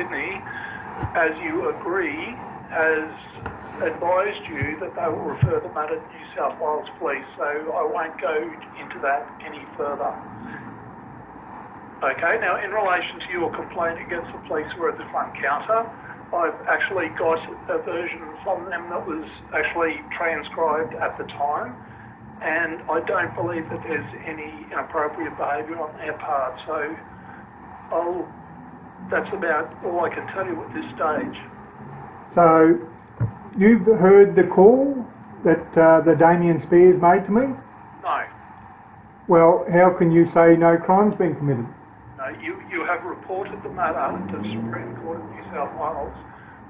Sydney, as you agree, has advised you that they will refer the matter to New South Wales Police, so I won't go into that any further. Okay, now in relation to your complaint against the police who are at the front counter, I've actually got a version from them that was actually transcribed at the time, and I don't believe that there's any inappropriate behaviour on their part, so that's about all I can tell you at this stage. So, you've heard the call that the Damien Spears made to me? No. Well, how can you say no crime's been committed? No, you have reported the matter to the Supreme Court of New South Wales.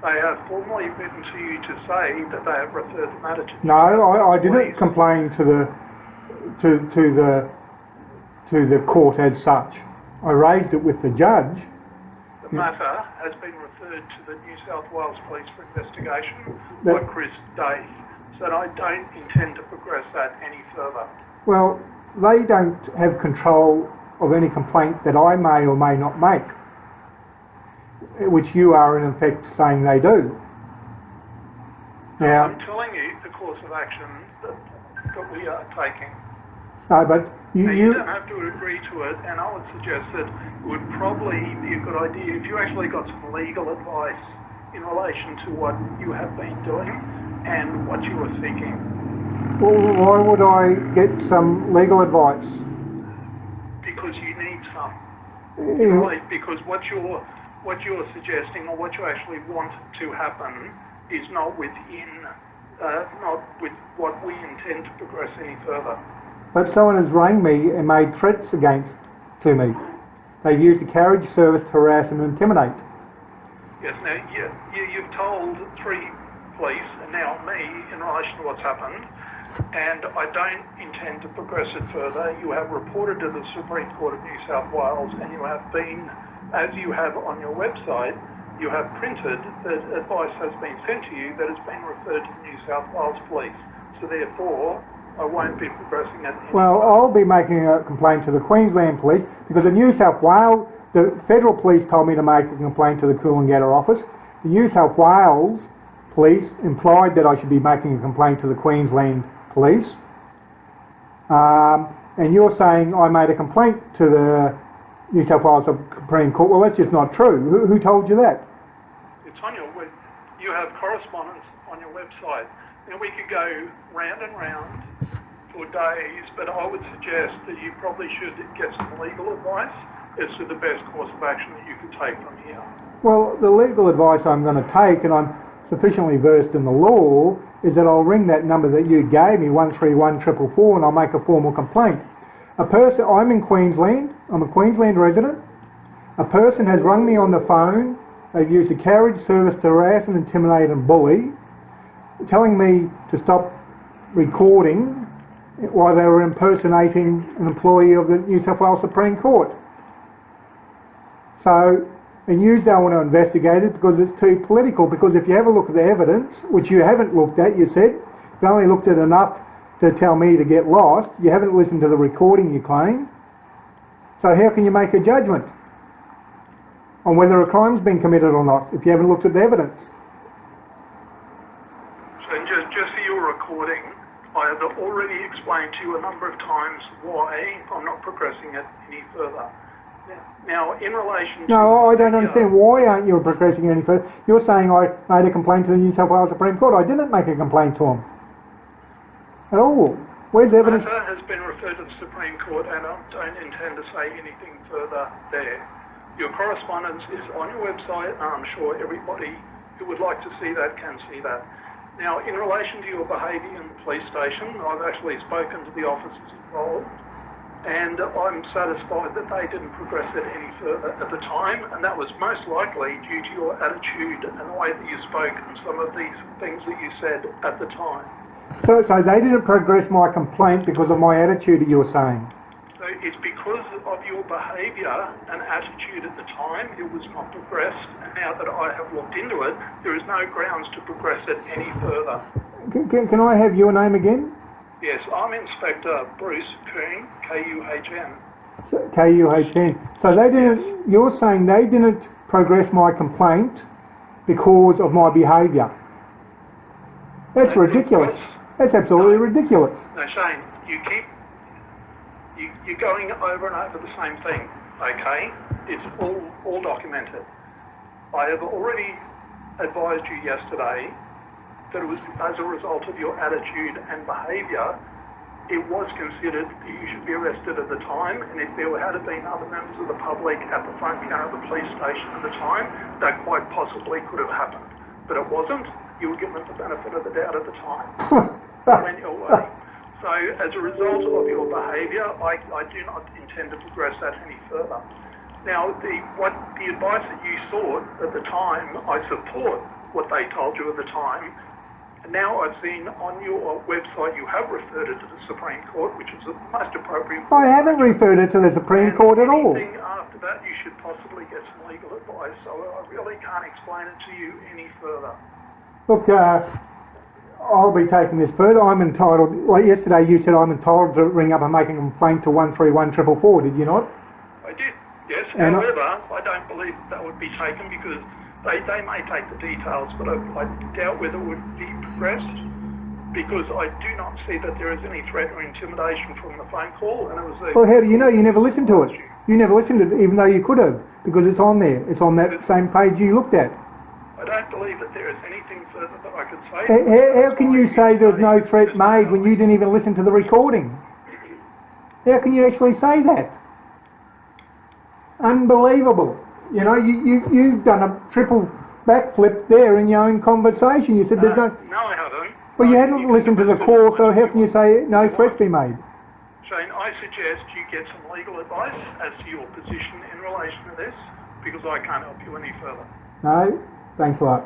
They have formally written to you to say that they have referred the matter to No, I didn't complain to the court as such. I raised it with the judge. The matter has been referred to the New South Wales Police for investigation by Chris Day, so I don't intend to progress that any further. Well, they don't have control of any complaint that I may or may not make, which you are in effect saying they do. Now, I'm telling you the course of action that we are taking. No, but you don't have to agree to it, and I would suggest that it would probably be a good idea if you actually got some legal advice in relation to what you have been doing and what you are seeking. Well, why would I get some legal advice? Because you need some. Because what you're suggesting or what you actually want to happen is not with what we intend to progress any further. But someone has rang me and made threats to me. They've used the carriage service to harass and intimidate. Yes, now you've told 3 police and now me in relation to what's happened, and I don't intend to progress it further. You have reported to the Supreme Court of New South Wales, and you have been, as you have on your website, you have printed that advice has been sent to you that has been referred to the New South Wales Police. So therefore, I won't be progressing it. Well, I'll be making a complaint to the Queensland Police because the New South Wales, the Federal Police told me to make a complaint to the Coolangatta office. The New South Wales Police implied that I should be making a complaint to the Queensland Police. And you're saying I made a complaint to the New South Wales Supreme Court. Well, that's just not true. Who told you that? It's on you have correspondence on your website. Now we could go round and round for days, but I would suggest that you probably should get some legal advice as to the best course of action that you could take from here. Well, the legal advice I'm going to take, and I'm sufficiently versed in the law, is that I'll ring that number that you gave me, 131444, and I'll make a formal complaint. I'm in Queensland, I'm a Queensland resident. A person has rung me on the phone, they've used a carriage service to harass and intimidate and bully, telling me to stop recording while they were impersonating an employee of the New South Wales Supreme Court. So, and you don't want to investigate it because it's too political, because if you have a look at the evidence, which you haven't looked at, you said, you've only looked at enough to tell me to get lost, you haven't listened to the recording you claim, so how can you make a judgment on whether a crime's been committed or not if you haven't looked at the evidence? So just for your recording, I have already explained to you a number of times why I'm not progressing it any further. Now, in relation to... No, I don't understand. Why aren't you progressing any further? You're saying I made a complaint to the New South Wales Supreme Court. I didn't make a complaint to them at all. Where's the evidence? The matter has been referred to the Supreme Court, and I don't intend to say anything further there. Your correspondence is on your website, and I'm sure everybody who would like to see that can see that. Now, in relation to your behaviour in the police station, I've actually spoken to the officers involved, and I'm satisfied that they didn't progress it any further at the time, and that was most likely due to your attitude and the way that you spoke and some of these things that you said at the time. So they didn't progress my complaint because of my attitude, you're saying? So it's because of your behaviour and attitude at the time, it was not progressed, and now that I have looked into it, there is no grounds to progress it any further. Can I have your name again? Yes, I'm Inspector Bruce Kuhn, K-U-H-N. K-U-H-N. So they didn't, you're saying they didn't progress my complaint because of my behaviour. That's ridiculous. That's absolutely ridiculous. No, Shane, you're going over and over the same thing, okay? It's all documented. I have already advised you yesterday that it was as a result of your attitude and behaviour, it was considered that you should be arrested at the time, and if there had been other members of the public at the front counter of the police station at the time, that quite possibly could have happened. But it wasn't. You were given the benefit of the doubt at the time. Went your way. So as a result of your behaviour, I do not intend to progress that any further. Now, the advice that you sought at the time, I support what they told you at the time. And now I've seen on your website you have referred it to the Supreme Court, which is the most appropriate. I haven't referred it to the Supreme Court at all. Anything after that, you should possibly get some legal advice. So I really can't explain it to you any further. Look, I'll be taking this further. I'm entitled, like yesterday you said I'm entitled to ring up and make a complaint to 131444, did you not? I did, yes. And however, I don't believe that would be taken because they may take the details, but I doubt whether it would be progressed because I do not see that there is any threat or intimidation from the phone call. And it was well, how do you know? You never listened to it. You never listened to it, even though you could have, because it's on there. It's on that same page you looked at. I don't believe that there is anything further that I could say. How can you say there was no threat made when you didn't even listen to the recording? How can you actually say that? Unbelievable. You know, you've done a triple backflip there in your own conversation. You said there's no... No, I haven't. Well, you hadn't listened to the call, so how can you say no threats be made? Shane, I suggest you get some legal advice as to your position in relation to this, because I can't help you any further. No? Thanks a lot.